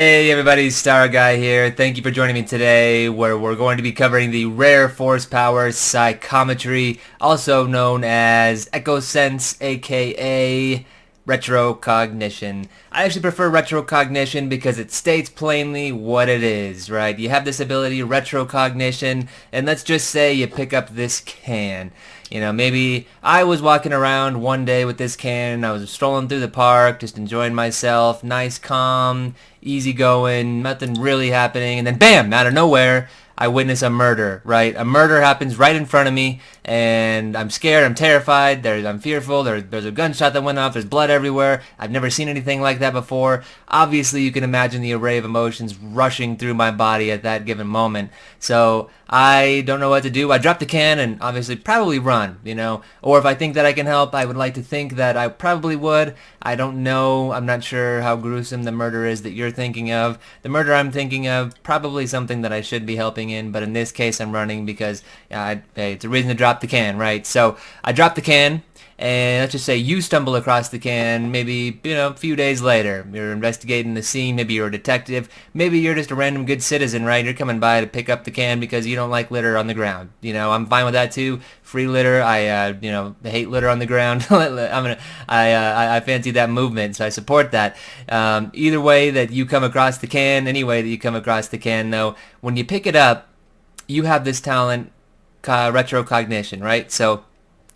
Hey everybody, Star Guy here. Thank you for joining me today where we're going to be covering the rare force power psychometry, also known as echo sense, aka retrocognition. I actually prefer retrocognition because it states plainly what it is, right? You have this ability, retrocognition, and let's just say you pick up this can. You know, maybe I was walking around one day with this can, I was strolling through the park, just enjoying myself, nice, calm, easy going, nothing really happening, and then bam, out of nowhere, I witness a murder, right? A murder happens right in front of me, and I'm scared, I'm terrified, I'm fearful, there's a gunshot that went off, there's blood everywhere, I've never seen anything like that before. Obviously, you can imagine the array of emotions rushing through my body at that given moment. So, I don't know what to do. I drop the can and obviously probably run, you know, or if I think that I can help, I would like to think that I probably would. I don't know. I'm not sure how gruesome the murder is that you're thinking of. The murder I'm thinking of, probably something that I should be helping in, but in this case I'm running because hey, it's a reason to drop the can, right? So I drop the can, and let's just say you stumble across the can maybe, a few days later. You're investigating the scene, maybe you're a detective, maybe you're just a random good citizen, right? You're coming by to pick up the can because you don't like litter on the ground. I'm fine with that too. Free litter, I hate litter on the ground. I fancy that movement, so I support that. Either way that you come across the can, any way that you come across the can though, when you pick it up, you have this talent, retrocognition, right? So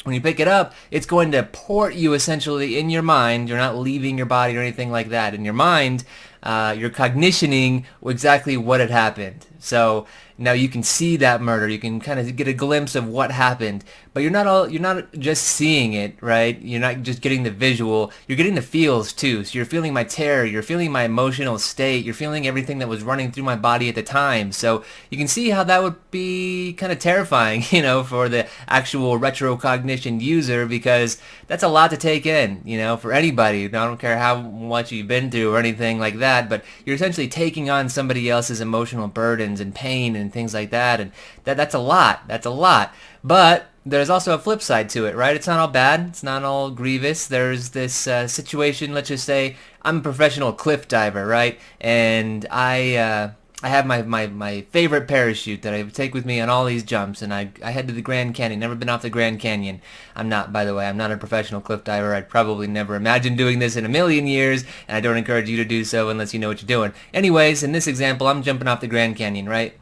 when you pick it up, it's going to port you essentially in your mind. You're not leaving your body or anything like that. In your mind, you're cognitioning exactly what had happened. So now you can see that murder. You can kind of get a glimpse of what happened. But you're not just seeing it, right? You're not just getting the visual. You're getting the feels too. So you're feeling my terror. You're feeling my emotional state. You're feeling everything that was running through my body at the time. So you can see how that would be kind of terrifying, for the actual retrocognition user, because that's a lot to take in, for anybody. I don't care how much you've been through or anything like that, but you're essentially taking on somebody else's emotional burdens and pain and things like that, and that's a lot. That's a lot. But there's also a flip side to it, right? It's not all bad. It's not all grievous. There's this situation, let's just say I'm a professional cliff diver, right? And I have my favorite parachute that I take with me on all these jumps, and I head to the Grand Canyon. Never been off the Grand Canyon. By the way, I'm not a professional cliff diver. I'd probably never imagine doing this in a million years, and I don't encourage you to do so unless you know what you're doing. Anyways, in this example, I'm jumping off the Grand Canyon, right?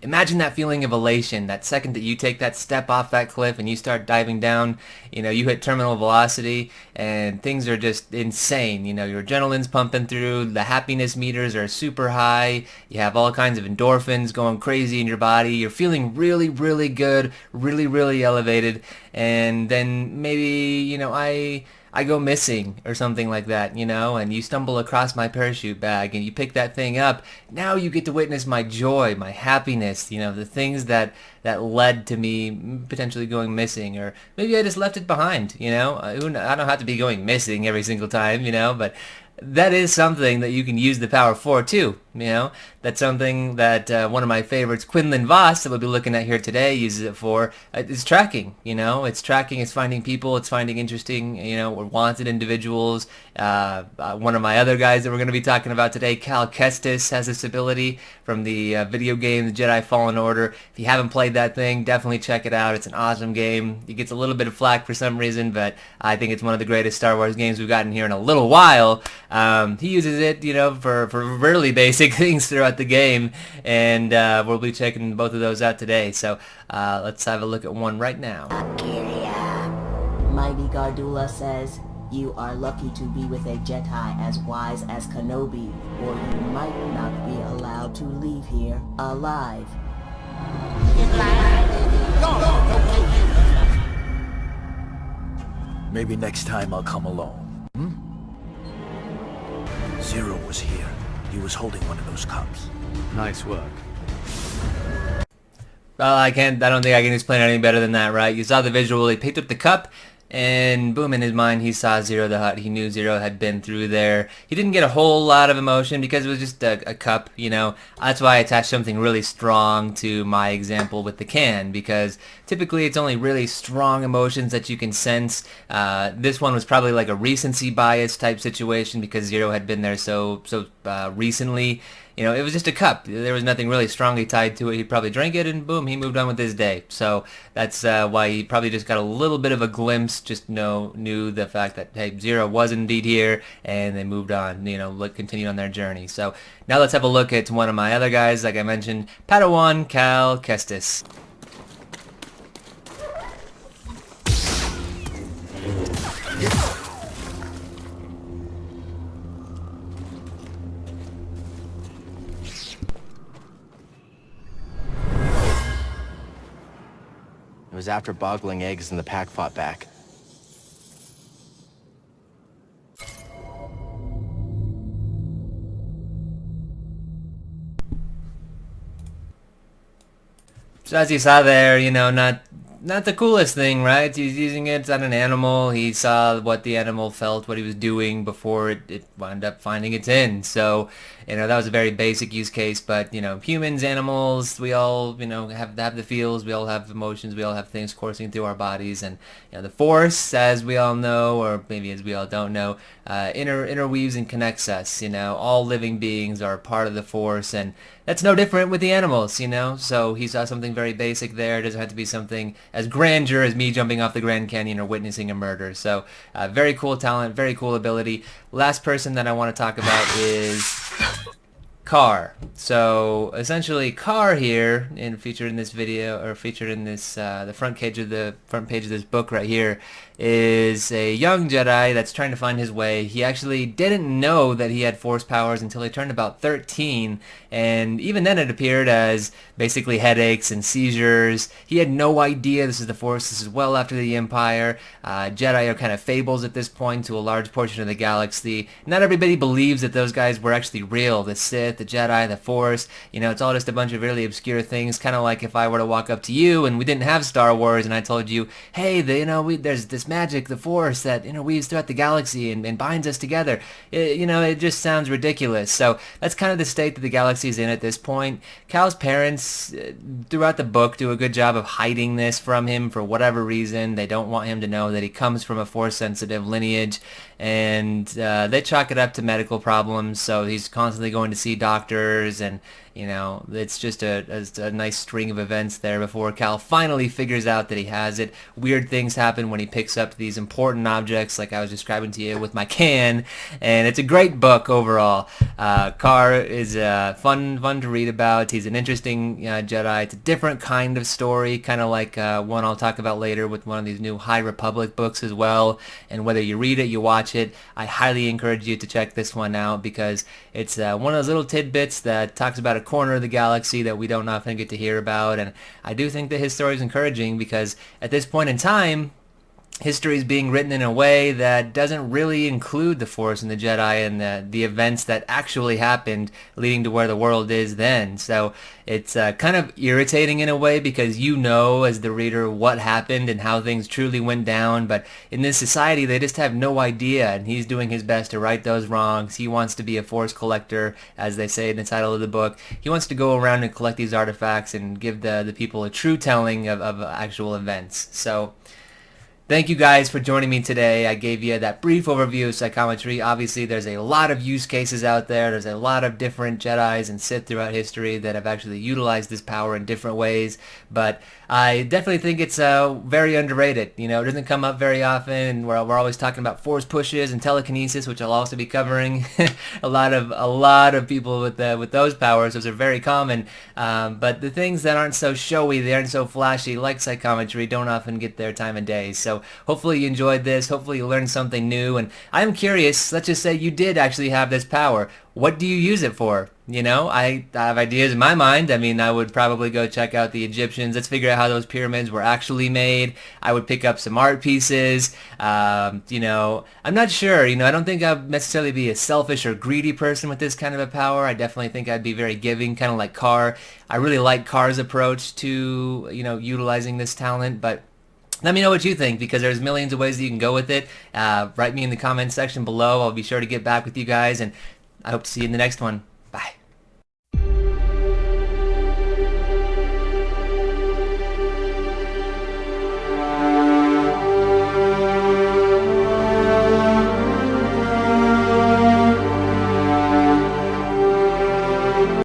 Imagine that feeling of elation, that second that you take that step off that cliff and you start diving down, you hit terminal velocity and things are just insane. Your adrenaline's pumping through, the happiness meters are super high, you have all kinds of endorphins going crazy in your body, you're feeling really, really good, really, really elevated, and then maybe, I go missing or something like that, and you stumble across my parachute bag and you pick that thing up. Now you get to witness my joy, my happiness, the things that led to me potentially going missing, or maybe I just left it behind, I don't have to be going missing every single time, but that is something that you can use the power for too. That's something that one of my favorites, Quinlan Voss, that we'll be looking at here today, uses it for. It's tracking. It's tracking. It's finding people. It's finding interesting, or wanted individuals. One of my other guys that we're going to be talking about today, Cal Kestis, has this ability from the video game The Jedi Fallen Order. If you haven't played that thing, definitely check it out. It's an awesome game. It gets a little bit of flack for some reason, but I think it's one of the greatest Star Wars games we've gotten here in a little while. He uses it, for really basic things throughout the game, and we'll be checking both of those out today. So let's have a look at one right now. Mighty Gardula says, you are lucky to be with a Jedi as wise as Kenobi, or you might not be allowed to leave here alive. Maybe next time I'll come alone. Zero was here. He was holding one of those cups. Nice work. Well, I don't think I can explain it any better than that, right? You saw the visual, he picked up the cup, and boom, in his mind, he saw Zero the Hutt. He knew Zero had been through there. He didn't get a whole lot of emotion because it was just a cup, That's why I attached something really strong to my example with the can, because typically it's only really strong emotions that you can sense. This one was probably like a recency bias type situation because Zero had been there so recently. You know, it was just a cup. There was nothing really strongly tied to it. He probably drank it and boom, he moved on with his day. So that's why he probably just got a little bit of a glimpse, just knew the fact that, hey, Zero was indeed here, and they moved on, continued on their journey. So now let's have a look at one of my other guys, like I mentioned, Padawan Cal Kestis. It was after boggling eggs and the pack fought back. So as you saw there, not the coolest thing, right? He's using it on an animal. He saw what the animal felt, what he was doing before it wound up finding its end. So, that was a very basic use case. But, humans, animals, we all, have the feels. We all have emotions. We all have things coursing through our bodies. And, the Force, as we all know, or maybe as we all don't know, interweaves and connects us. All living beings are part of the Force. And that's no different with the animals, So he saw something very basic there. It doesn't have to be something as grandeur as me jumping off the Grand Canyon or witnessing a murder. So very cool talent, very cool ability. Last person that I want to talk about is Car. So essentially Car here, featured in this video, or featured in this the front page of this book right here, is a young Jedi that's trying to find his way. He actually didn't know that he had Force powers until he turned about 13, and even then it appeared as basically headaches and seizures. He had no idea this is the Force. This is well after the Empire. Jedi are kind of fables at this point to a large portion of the galaxy. Not everybody believes that those guys were actually real. The Sith, the Jedi, the Force, it's all just a bunch of really obscure things, kind of like if I were to walk up to you and we didn't have Star Wars and I told you, hey, there's this magic, the Force, that weaves throughout the galaxy and binds us together. It just sounds ridiculous. So that's kind of the state that the galaxy is in at this point. Cal's parents, throughout the book, do a good job of hiding this from him for whatever reason. They don't want him to know that he comes from a Force-sensitive lineage, and they chalk it up to medical problems. So he's constantly going to see doctors, and it's just a nice string of events there before Cal finally figures out that he has it. Weird things happen when he picks up these important objects, like I was describing to you with my can, and it's a great book overall. Car is fun to read about. He's an interesting Jedi. It's a different kind of story, kind of like one I'll talk about later with one of these new High Republic books as well. And whether you read it, you watch it, I highly encourage you to check this one out because it's one of those little tidbits that talks about a corner of the galaxy that we don't often get to hear about. And I do think that his story is encouraging because at this point in time, history is being written in a way that doesn't really include the Force and the Jedi and the events that actually happened leading to where the world is then. So it's kind of irritating in a way because as the reader what happened and how things truly went down, but in this society they just have no idea, and he's doing his best to right those wrongs. He wants to be a Force collector, as they say in the title of the book. He wants to go around and collect these artifacts and give the people a true telling of actual events. So thank you guys for joining me today. I gave you that brief overview of psychometry. Obviously, there's a lot of use cases out there. There's a lot of different Jedis and Sith throughout history that have actually utilized this power in different ways. But I definitely think it's very underrated. It doesn't come up very often. We're always talking about force pushes and telekinesis, which I'll also be covering. a lot of people with those powers. Those are very common. But the things that aren't so showy, they aren't so flashy, like psychometry, don't often get their time of day. So hopefully you enjoyed this. Hopefully you learned something new. And I'm curious, let's just say you did actually have this power. What do you use it for? I have ideas in my mind. I mean, I would probably go check out the Egyptians. Let's figure out how those pyramids were actually made. I would pick up some art pieces. I'm not sure. I don't think I'd necessarily be a selfish or greedy person with this kind of a power. I definitely think I'd be very giving, kind of like Carr. I really like Carr's approach to, utilizing this talent, but let me know what you think because there's millions of ways that you can go with it. Write me in the comments section below. I'll be sure to get back with you guys, and I hope to see you in the next one.